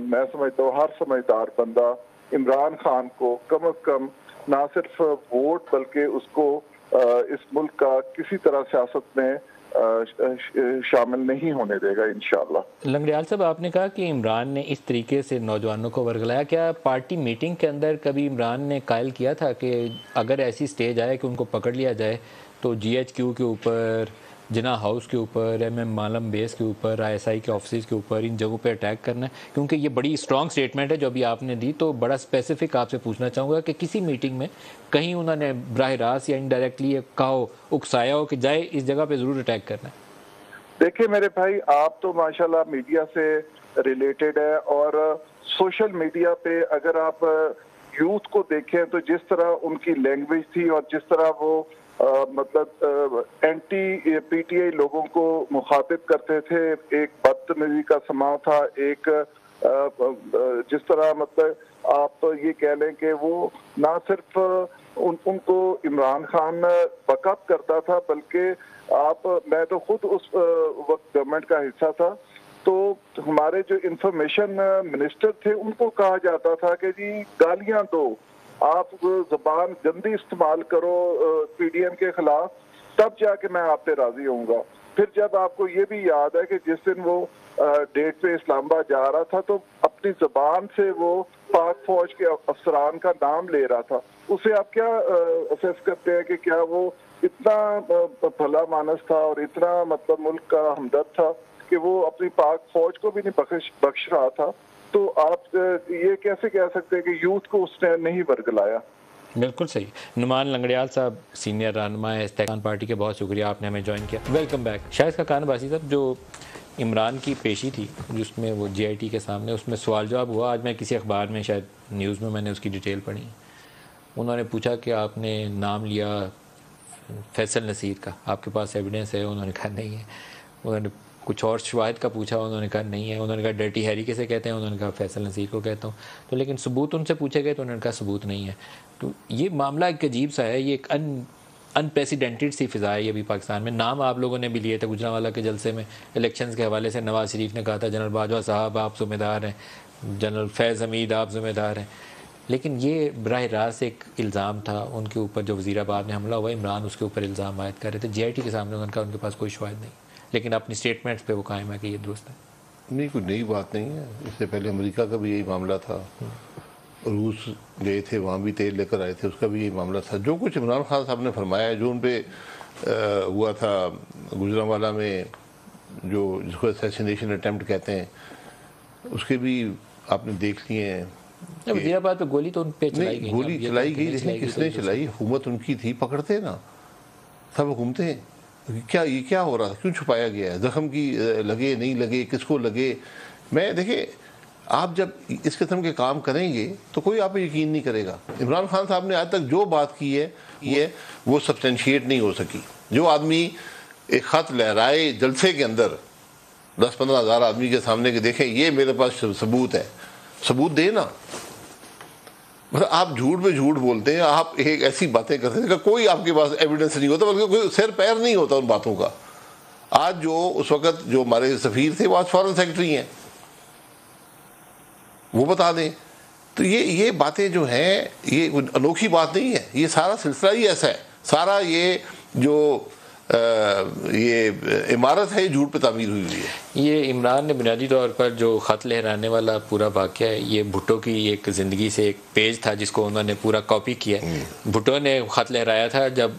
میں سمجھتا ہوں ہر سمجھدار بندہ عمران خان کو کم از کم نہ صرف ووٹ بلکہ اس کو اس ملک کا کسی طرح سیاست میں شامل نہیں ہونے دے گا انشاءاللہ. لنگڑیال صاحب، آپ نے کہا کہ عمران نے اس طریقے سے نوجوانوں کو ورگلایا. کیا پارٹی میٹنگ کے اندر کبھی عمران نے قائل کیا تھا کہ اگر ایسی سٹیج آئے کہ ان کو پکڑ لیا جائے تو جی ایچ کیو کے اوپر، جناح ہاؤس کے اوپر، ایم ایم مالم بیس کے اوپر، آئی ایس آئی کے آفیسز کے اوپر، ان جگہوں پہ اٹیک کرنا ہے؟ کیونکہ یہ بڑی اسٹرانگ سٹیٹمنٹ ہے جو ابھی آپ نے دی، تو بڑا اسپیسیفک آپ سے پوچھنا چاہوں گا کہ کسی میٹنگ میں کہیں انہوں نے براہ راست یا انڈائریکٹلی یہ کہا ہو، اکسایا ہو کہ جائے اس جگہ پہ ضرور اٹیک کرنا ہے؟ دیکھیں میرے بھائی، آپ تو ماشاءاللہ میڈیا سے ریلیٹڈ ہے اور سوشل میڈیا پہ اگر آپ یوتھ کو دیکھیں تو جس طرح ان کی لینگویج تھی اور جس طرح وہ مطلب اینٹی پی ٹی آئی لوگوں کو مخاطب کرتے تھے، ایک بدتمیزی کا سما تھا، ایک جس طرح مطلب آپ یہ کہہ لیں کہ وہ نہ صرف ان کو عمران خان بیک اپ کرتا تھا بلکہ میں تو خود اس وقت گورنمنٹ کا حصہ تھا، تو ہمارے جو انفارمیشن منسٹر تھے ان کو کہا جاتا تھا کہ جی گالیاں دو، آپ زبان گندی استعمال کرو پی ڈی ایم کے خلاف، تب جا کے میں آپ پہ راضی ہوں گا. پھر جب آپ کو یہ بھی یاد ہے کہ جس دن وہ ڈیٹ پہ اسلام آباد جا رہا تھا تو اپنی زبان سے وہ پاک فوج کے افسران کا نام لے رہا تھا، اسے آپ کیا اسیس کرتے ہیں کہ کیا وہ اتنا بھلا مانس تھا اور اتنا مطلب ملک کا ہمدرد تھا کہ وہ اپنی پاک فوج کو بھی نہیں بخش رہا تھا؟ تو آپ یہ کیسے کہہ سکتے ہیں کہ یوتھ کو اس نے نہیں ورگلایا؟ بالکل صحیح. نعمان لنگڑیال صاحب، سینئر رہنما استحکام پارٹی کے، بہت شکریہ آپ نے ہمیں جوائن کیا. Welcome back. شاہد خاقان عباسی صاحب، جو عمران کی پیشی تھی جس میں وہ جی آئی ٹی کے سامنے اس میں سوال جواب ہوا، آج میں کسی اخبار میں شاید نیوز میں نے اس کی ڈیٹیل پڑھی، انہوں نے پوچھا کہ آپ نے نام لیا فیصل نصیر کا، آپ کے پاس ایویڈنس ہے؟ انہوں نے کہا نہیں ہے. انہوں نے کچھ اور شواہد کا پوچھا، انہوں نے کہا نہیں ہے. انہوں نے کہا ڈرٹی ہیری کیسے کہتے ہیں؟ انہوں نے کہا فیصل نصیر کو کہتا ہوں. تو لیکن ثبوت ان سے پوچھے گئے تو انہوں نے کہا ثبوت نہیں ہے. تو یہ معاملہ ایک عجیب سا ہے، یہ ایک انپریسیڈنٹڈ سی فضا ہے یہ بھی پاکستان میں. نام آپ لوگوں نے بھی لیے تھے گجرانوالہ کے جلسے میں، الیکشنز کے حوالے سے نواز شریف نے کہا تھا جنرل باجوہ صاحب آپ ذمہ دار ہیں، جنرل فیض حمید آپ ذمہ دار ہیں، لیکن یہ براہ راست ایک الزام تھا ان کے اوپر جو وزیر آباد نے حملہ ہوا، عمران اس کے اوپر الزام عائد کر رہے تھے. جی آئی ٹی کے سامنے انہوں نے کہا ان کے پاس کوئی شواہد نہیں، لیکن اپنی سٹیٹمنٹس پہ وہ قائم ہے کہ یہ درست ہے. نہیں، کوئی نئی بات نہیں ہے. اس سے پہلے امریکہ کا بھی یہی معاملہ تھا، روس گئے تھے، وہاں بھی تیل لے کر آئے تھے، اس کا بھی یہی معاملہ تھا. جو کچھ عمران خان صاحب نے فرمایا ہے، جو ان پہ ہوا تھا گجرانوالہ میں، جو جس کو اسیسینیشن اٹیمپٹ کہتے ہیں، اس کے بھی آپ نے دیکھ لیے ہیں. وزیر آباد پہ گولی تو ان پہ چلائی گئی، گولی چلائی گئی، لیکن کس نے چلائی؟ حکومت ان کی تھی، پکڑتے نا، سب حکومتیں کیا یہ کیا ہو رہا تھا, کیوں چھپایا گیا ہے, زخم کی لگے نہیں لگے, کس کو لگے. میں دیکھیں آپ جب اس قسم کے کام کریں گے تو کوئی آپ پہ یقین نہیں کرے گا. عمران خان صاحب نے آج تک جو بات کی ہے یہ وہ سبسٹینشیٹ نہیں ہو سکی. جو آدمی ایک خط لہرائے جلسے کے اندر 10-15 ہزار آدمی کے سامنے کے دیکھیں یہ میرے پاس ثبوت ہے, ثبوت دے نا. مطلب آپ جھوٹ پہ جھوٹ بولتے ہیں, آپ ایک ایسی باتیں کرتے ہیں کہ کوئی آپ کے پاس ایویڈنس نہیں ہوتا, بلکہ کوئی سر پیر نہیں ہوتا ان باتوں کا. آج جو اس وقت جو ہمارے سفیر تھے وہ آج فارن سیکرٹری ہیں, وہ بتا دیں. تو یہ باتیں جو ہیں یہ انوکھی بات نہیں ہے, یہ سارا سلسلہ ہی ایسا ہے. سارا یہ جو یہ عمارت ہے جھوٹ پہ تعمیر ہوئی ہوئی ہے. یہ عمران نے بنیادی طور پر جو خط لہرانے والا پورا واقعہ ہے یہ بھٹو کی ایک زندگی سے ایک پیج تھا جس کو انہوں نے پورا کاپی کیا. بھٹو نے خط لہرایا تھا جب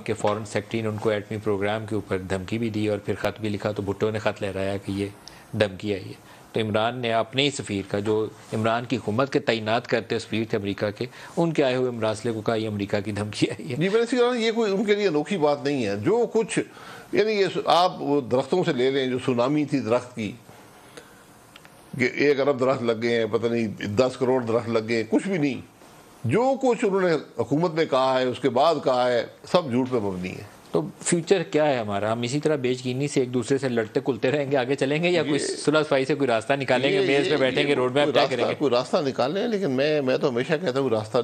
کے فورن سیکرٹری نے ان کو ایٹمی پروگرام کے اوپر دھمکی بھی دی اور پھر خط بھی لکھا, تو بھٹو نے خط لہرایا کہ یہ دھمکی آئی ہے. تو عمران نے اپنے ہی سفیر کا جو عمران کی حکومت کے تعینات کرتے سفیر تھے امریکہ کے, ان کے آئے ہوئے مراسلے کو کہا یہ امریکہ کی دھمکی آئی ہے. جی میں نے کہا یہ کوئی ان کے لیے انوکھی بات نہیں ہے. جو کچھ یعنی یہ آپ وہ درختوں سے لے لیں, جو سونامی تھی درخت کی کہ 1 ارب درخت لگ گئے ہیں, پتہ نہیں 10 کروڑ درخت لگ گئے ہیں, کچھ بھی نہیں. جو کچھ انہوں نے حکومت میں کہا ہے اس کے بعد کہا ہے سب جھوٹ پہ مبنی ہے. تو فیوچر کیا ہے ہمارا؟ ہم اسی طرح بیچ گینی سے ایک دوسرے سے لڑتے کلتے رہیں گے, آگے چلیں گے, یا کوئی صلح صفائی سے کوئی راستہ نکالیں گے, میز پہ بیٹھیں گے, روڈ میپ طے کریں گے؟ کوئی راستہ نکالیں, لیکن میں تو ہمیشہ کہتا ہوں راستہ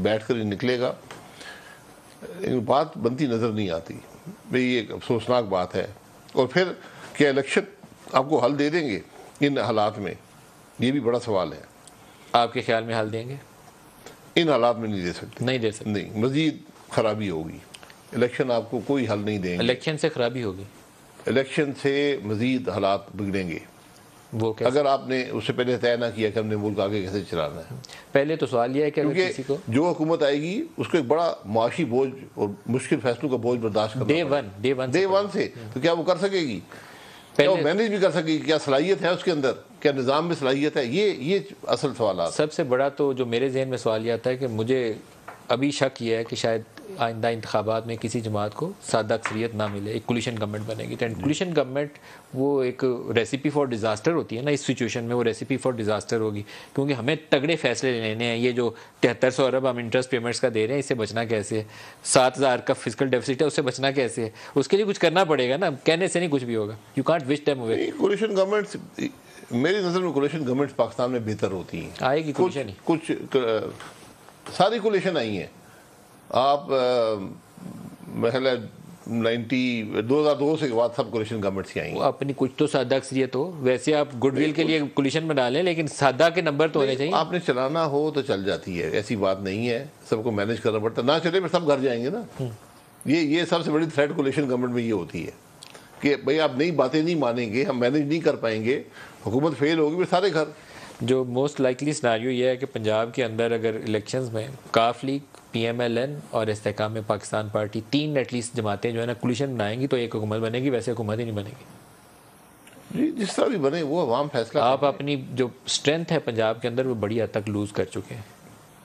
بیٹھ کر ہی نکلے گا. بات بنتی نظر نہیں آتی. یہ ایک افسوسناک بات ہے. اور پھر کیا الیکشن آپ کو حل دے دیں گے ان حالات میں؟ یہ بھی بڑا سوال ہے. آپ کے خیال میں حل دیں گے؟ ان حالات میں نہیں دے سکتے. نہیں دے سکتے. نہیں, مزید خرابی ہوگی. الیکشن آپ کو کوئی حل نہیں دیں گے. الیکشن سے خرابی ہوگی. الیکشن سے مزید حالات بگڑیں گے. وہ کیسے؟ اگر آپ نے اس سے پہلے طے نہ کیا کہ ہم نے ملک آگے کیسے چلانا ہے. پہلے تو سوال یہ ہے کہ اگر کسی کو جو حکومت آئے گی اس کو ایک بڑا معاشی بوجھ اور مشکل فیصلوں کا بوجھ برداشت کرنا ڈے ون سے. تو کیا وہ کر سکے گی؟ کیا وہ مینیج بھی کر سکے گی؟ کیا صلاحیت ہے اس کے اندر؟ کیا نظام میں صلاحیت ہے؟ یہ اصل سوالات. سب سے بڑا تو جو میرے ذہن میں سوال یہ آتا ہے کہ مجھے ابھی شک یہ ہے کہ شاید آئندہ انتخابات میں کسی جماعت کو سادہ اکثریت نہ ملے, ایک کولیشن گورنمنٹ بنے گی. تو کولیشن گورنمنٹ وہ ایک ریسیپی فار ڈیزاسٹر ہوتی ہے نا, اس سچویشن میں وہ ریسیپی فار ڈیزاسٹر ہوگی, کیونکہ ہمیں تگڑے فیصلے لینے ہیں. یہ جو 7300 ارب ہم انٹرسٹ پیمنٹس کا دے رہے ہیں, اس سے بچنا کیسے ہے؟ 7000 کا فسکل ڈیفیسٹ ہے, اس سے بچنا کیسے ہے؟ اس کے لیے کچھ کرنا پڑے گا نا, کہنے سے نہیں کچھ بھی ہوگا. You can't wish them away. Coalition governments میری نظر میں کولیشن گورنمنٹس پاکستان میں بہتر ہوتی ہیں. آئے گی کولیشن ہی, کچھ ساری کولیشن آئی ہیں. آپ محل 2002 سے بعد سب کولیشن گورنمنٹس ہی آئی ہیں. اپنی کچھ تو سادہ اکثریت ہو. ویسے آپ گڈ ول کے لیے کولیشن بنا لیں, لیکن سادہ کے نمبر تو ہونے چاہیے. آپ نے چلانا ہو تو چل جاتی ہے, ایسی بات نہیں ہے. سب کو مینیج کرنا پڑتا ہے. نہ چلے پھر سب گھر جائیں گے نا. یہ سب سے بڑی تھریٹ کولیشن گورنمنٹ میں یہ ہوتی ہے کہ بھئی آپ نئی باتیں نہیں مانیں گے, ہم مینیج نہیں کر پائیں گے, حکومت فیل ہوگی, پھر سارے گھر. جو موسٹ لائکلی سناریو یہ ہے کہ پنجاب کے اندر اگر الیکشنز میں کاف league, P M L N اور استحکام میں پاکستان پارٹی, 3 ایٹ لیسٹ جماعتیں جو ہے نا کولیشن بنائیں گی تو ایک حکومت بنے گی. ویسے حکومت ہی نہیں بنے گی. جی جس طرح بھی بنے وہ عوام فیصلہ. آپ اپنی جو اسٹرینتھ ہے پنجاب کے اندر وہ بڑی حد تک لوز کر چکے ہیں,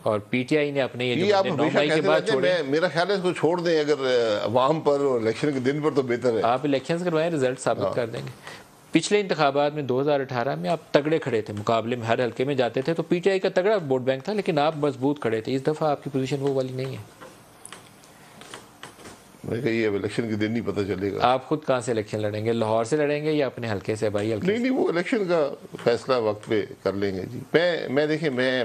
اور پی ٹی آئی نے اپنے یہ آپ ہمیشہ کہتے ہیں. میرا خیال ہے اس کو چھوڑ دیں اگر عوام پر اور الیکشن کے دن پر تو بہتر ہے. آپ الیکشنز کروائیں, رزلٹ ثابت کر دیں گے. پچھلے انتخابات میں 2018 میں آپ تگڑے کھڑے تھے, مقابلے میں ہر حلقے میں جاتے تھے, تو پی ٹی آئی کا تگڑا ووٹ بینک تھا, لیکن آپ مضبوط کھڑے تھے. اس دفعہ آپ کی پوزیشن وہ والی نہیں ہے. میں کہ یہ الیکشن کے دن نہیں پتہ چلے گا. آپ خود کہاں سے الیکشن لڑیں گے؟ لاہور سے لڑیں گے یا اپنے حلقے سے؟ بھائی حلقے نہیں, وہ الیکشن کا فیصلہ وقت پہ کر لیں گے. جی میں دیکھیں, میں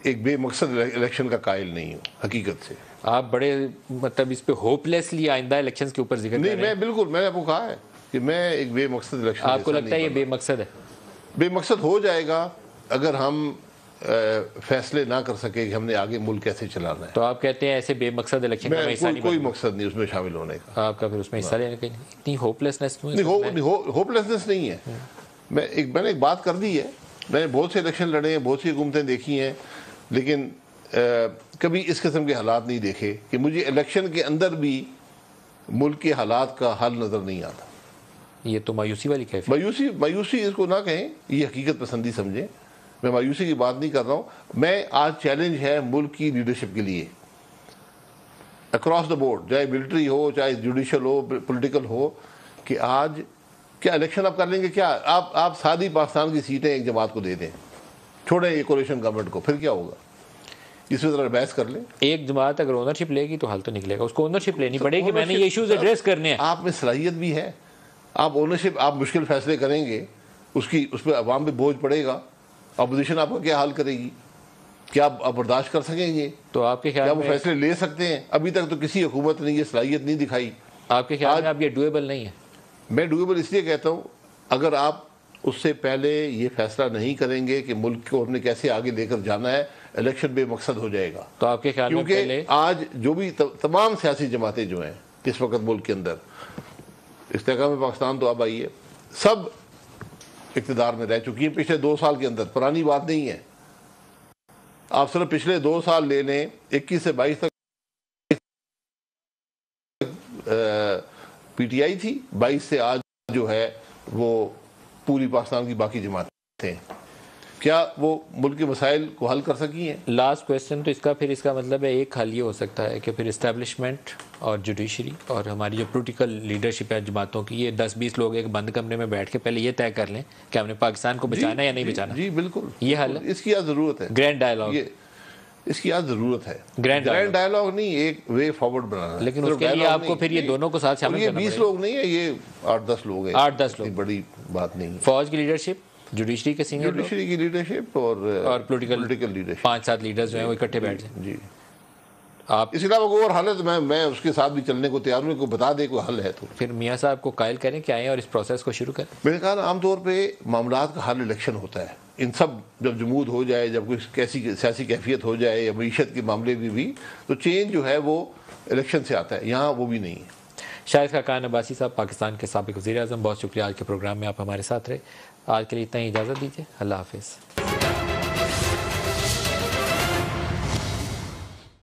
ایک بے مقصد الیکشن کا قائل نہیں ہوں حقیقت سے. آپ بڑے مطلب اس پہ ہوپ لیسلی آئندہ الیکشنز کے اوپر ذکر کر رہے ہیں. نہیں, میں بالکل, میں نے آپ کو کہا ہے کہ میں ایک بے مقصد الیکشن. آپ کو لگتا ہے یہ بے مقصد ہے؟ بے مقصد ہو جائے گا اگر ہم فیصلے نہ کر سکے کہ ہم نے آگے ملک کیسے چلانا ہے. تو آپ کہتے ہیں ایسے بے مقصد الیکشن کا حصہ نہیں؟ کوئی مقصد نہیں اس میں شامل ہونے کا. آپ کا پھر اس میں حصہ لینے کا اتنی ہوپ لیسنس ہوپ لیسنس نہیں ہے. میں نے ایک بات کر دی ہے, میں نے بہت سے الیکشن لڑے ہیں, بہت سی حکومتیں دیکھی ہیں, لیکن کبھی اس قسم کے حالات نہیں دیکھے کہ مجھے الیکشن کے اندر بھی ملک کے حالات کا حل نظر نہیں آتا. یہ تو مایوسی والی کیفیت. مایوسی اس کو نہ کہیں, یہ حقیقت پسندی سمجھیں. میں مایوسی کی بات نہیں کر رہا ہوں. میں آج چیلنج ہے ملک کی لیڈرشپ کے لیے اکراس دا بورڈ، چاہے ملٹری ہو، چاہے جوڈیشل ہو، پولیٹیکل ہو، کہ آج کیا الیکشن آپ کر لیں گے؟ کیا آپ ساری پاکستان کی سیٹیں ایک جماعت کو دے دیں، چھوڑیں یہ کولیشن گورنمنٹ کو، پھر کیا ہوگا؟ اس میں ذرا بحث کر لیں. ایک جماعت اگر اونرشپ لے گی تو حل تو نکلے گا، اس کو اونرشپ لینی پڑے گی، میں نے یہ ایشوز ایڈریس کرنے ہیں. آپ میں صلاحیت بھی ہے، آپ اونرشپ، آپ مشکل فیصلے کریں گے، اس پہ عوام پہ بوجھ پڑے گا، اپوزیشن آپ کا کیا حل کرے گی؟ کیا آپ برداشت کر سکیں گے؟ تو آپ کے کیا خیال وہ میں فیصلے لے سکتے ہیں؟ ابھی تک تو کسی حکومت نے یہ صلاحیت نہیں دکھائی. آپ کے خیال میں اب یہ ڈویبل نہیں ہے؟ میں ڈویبل اس لیے کہتا ہوں، اگر آپ اس سے پہلے یہ فیصلہ نہیں کریں گے کہ ملک کو ہم نے کیسے آگے لے کر جانا ہے، الیکشن بے مقصد ہو جائے گا. تو آپ کے خیال میں کیونکہ پہلے آج جو بھی تمام سیاسی جماعتیں جو ہیں اس وقت ملک کے اندر، استحکام پاکستان تو اب آئی ہے، سب اقتدار میں رہ چکی ہیں پچھلے 2 سال کے اندر. پرانی بات نہیں ہے. آپ صرف پچھلے 2 سال لے لیں، 21 سے 22 تک پی ٹی آئی تھی، 22 سے آج جو ہے وہ پوری پاکستان کی باقی جماعتیں. کیا وہ ملک کے مسائل کو حل کر سکی ہیں؟ لاسٹ کویسچن تو اس کا مطلب ہے ایک حل یہ ہو سکتا ہے کہ پھر اسٹیبلشمنٹ اور جوڈیشری اور ہماری جو پولیٹیکل لیڈرشپ ہے جماعتوں کی، یہ 10-20 لوگ ایک بند کمرے میں بیٹھ کے پہلے یہ طے کر لیں کہ ہم نے پاکستان کو بچانا ہے یا نہیں بچانا. جی بالکل، یہ حل ہے. اس کی آج ضرورت ہے. گرینڈ ڈائلاگ، اس کی آج ضرورت ہے. گرینڈ ڈائلاگ نہیں، ایک وے فارورڈ بنانا ہے. لیکن اس کے لیے آپ کو پھر یہ دونوں کو ساتھ شامل کرنا پڑے گا. یہ 20 لوگ نہیں ہے، یہ 8-10 لوگ ہیں. 8-10 لوگ، بڑی بات نہیں. فوج کی لیڈرشپ، جوڈیشری کے سینئر، جوڈیشری کی لیڈرشپ اور پولیٹیکل لیڈرشپ، 5-7 لیڈرز جو ہیں وہ اکٹھے بیٹھ جائیں. جی. آپ اس کے علاوہ کوئی اور حل ہے تو میں اس کے ساتھ بھی چلنے کو تیار ہوں. کوئی بتا دے کوئی حل ہے تو پھر میاں صاحب کو قائل کریں کہ آئیں اور اس پروسیس کو شروع کریں. میں نے کہا عام طور پہ معاملات کا حل الیکشن ہوتا ہے. ان سب جب جمود ہو جائے، جب کوئی کیسی سیاسی کیفیت ہو جائے یا معیشت کے معاملے میں بھی، تو چینج جو ہے وہ الیکشن سے آتا ہے. یہاں وہ بھی نہیں ہے. شاہد خاقان عباسی صاحب، پاکستان کے سابق وزیر اعظم، بہت شکریہ آج کے پروگرام میں آپ ہمارے ساتھ رہے. آج کے لیے اتنا ہی، اجازت دیجیے. اللہ حافظ.